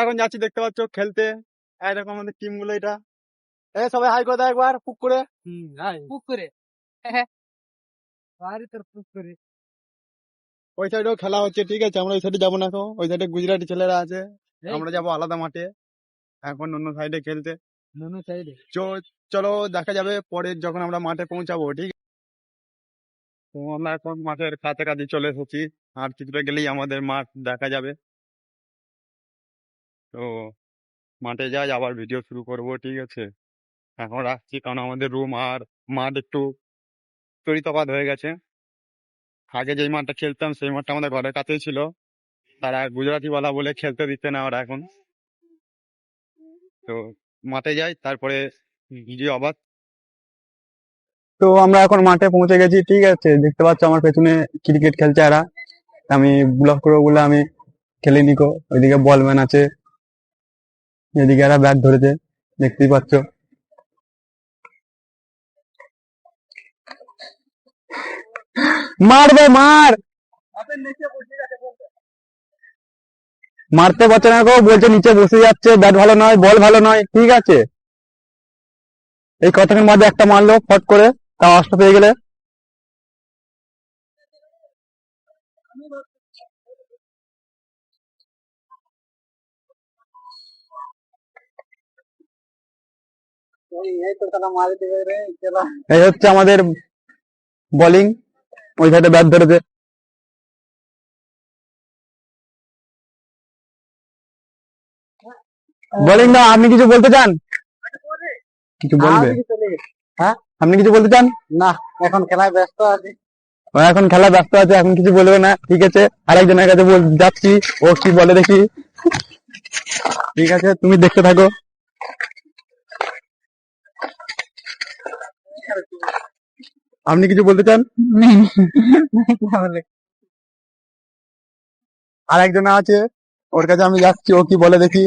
এখন যাচ্ছি, দেখতে পাচ্ছ খেলতে। এরকম আমাদের টিম গুলো এটা। সবাই হাই করে দাও একবার পুক করে। পুক করে তোর পুক করে। ওই সাইডেও খেলা হচ্ছে, ঠিক আছে। আমরা ওই সাইডে যাবো না এখন, ওই সাইডে গুজরাটি ছেলেরা আছে। আমরা যাবো আলাদা মাঠে এখন অন্য সাইডে খেলতে। চলো দেখা যাবে পরে যখন আমরা মাঠে পৌঁছাবো, ঠিক আছে। তো আমরা এখন মাঠের কাছাকাছি চলে এসেছি, আর কিছুটা গেলেই আমাদের মাঠ দেখা যাবে। তো মাঠে যাই, আবার ভিডিও শুরু করব, ঠিক আছে। এখন রাখছি, কারণ আমাদের রুম আর মাঠ একটু তরিতফাত হয়ে গেছে। আগে যেই মাঠটা খেলতাম সেই মাঠটা আমাদের ঘরের কাছেই ছিল, তারা গুজরাটি ওয়ালা বলে খেলতে দিচ্ছে না ওরা এখন। তো মাঠে যাই, তারপরে ভিডিও আবার। তো আমরা এখন মাঠে পৌঁছে গেছি, ঠিক আছে। দেখতে পাচ্ছ আমার পেছনে ক্রিকেট খেলছে এরা। আমি ব্লক করবো বলে আমি খেলে নিকো। ওইদিকে বলম্যান আছে, এদিকে এরা ব্যাট ধরেছে, দেখতেই পাচ্ছ। মারবে মার, মারতে পারছে না গো, বলছে নিচে বসে যাচ্ছে, ব্যাট ভালো নয়, বল ভালো নয়, ঠিক আছে। এই কতক্ষণ বাদে একটা মারলো ফট করে, তাও অস্ত্র পেয়ে গেলে। এই হচ্ছে আমাদের বোলিং, ওই সাইডে ব্যাট ধরেছে। বোলিং না, আপনি কিছু বলতে চান? কিছু বলবে? হ্যাঁ, আপনি কিছু বলতে চান? না, এখন খেলায় ব্যস্ত আছি। ও এখন খেলা ব্যস্ত আছে, এখন কিছু বলবে না, ঠিক আছে। আরেকজনের কাছে যাচ্ছি, ও কি বলে দেখি। ঠিক আছে, তুমি দেখতে থাকো। আপনি কিছু বলতে চান? আর একজন আছে, ওর কাছে আমি যাচ্ছি, ও কি বলে দেখি।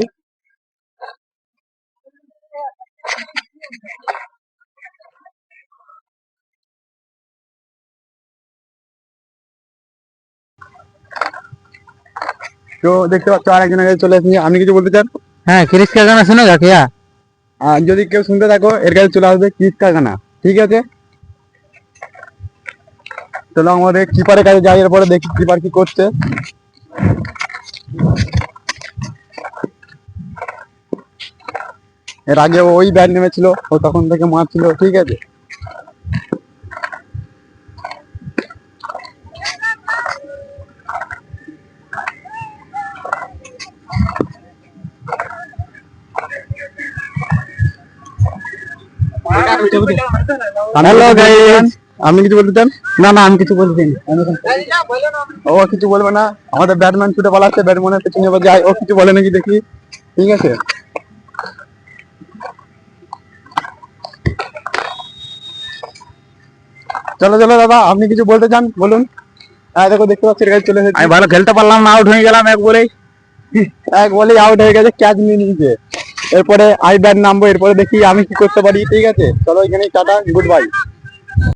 তো দেখতে পাচ্ছ আর একজনের কাছে চলে আসছি। আপনি কিছু বলতে চান? হ্যাঁ, ক্রিস কা গানা শোনো কাকিয়া। আর যদি কেউ শুনতে থাকো, এর কাছে চলে আসবে, কিস কা গানা, ঠিক আছে। চলো আমাদের কিপারের কাছে যাই, এরপরে দেখি কিপার কি করছে। এর আগে ওই ব্যাট নেমেছিল, ও তখন থেকে মারছিল, ঠিক আছে। হ্যালো গাইস, আপনি কিছু বলতে চান? না না, আমি কিছু বলছি না। ও কিছু বলবে না, আমাদের ব্যাটম্যান ছুটে পালাচ্ছে, ব্যাটম্যানের পেছনে এবার যাই, ও কিছু বলে নাকি দেখি, ঠিক আছে। চলো চলো দাদা, আপনি কিছু বলতে চান বলুন। হ্যাঁ দেখো, দেখতে পাচ্ছি এর কাছে চলে এসেছি। আমি ভালো খেলতে পারলাম না, আউট হয়ে গেলাম এক বলেই। এক বলেই আউট হয়ে গেছে, ক্যাচ নিয়ে নিয়েছে। এরপরে আই ব্যাট নামবো, এরপরে দেখি আমি কি করতে পারি, ঠিক আছে। চলো এখানেই টাটা, গুড বাই।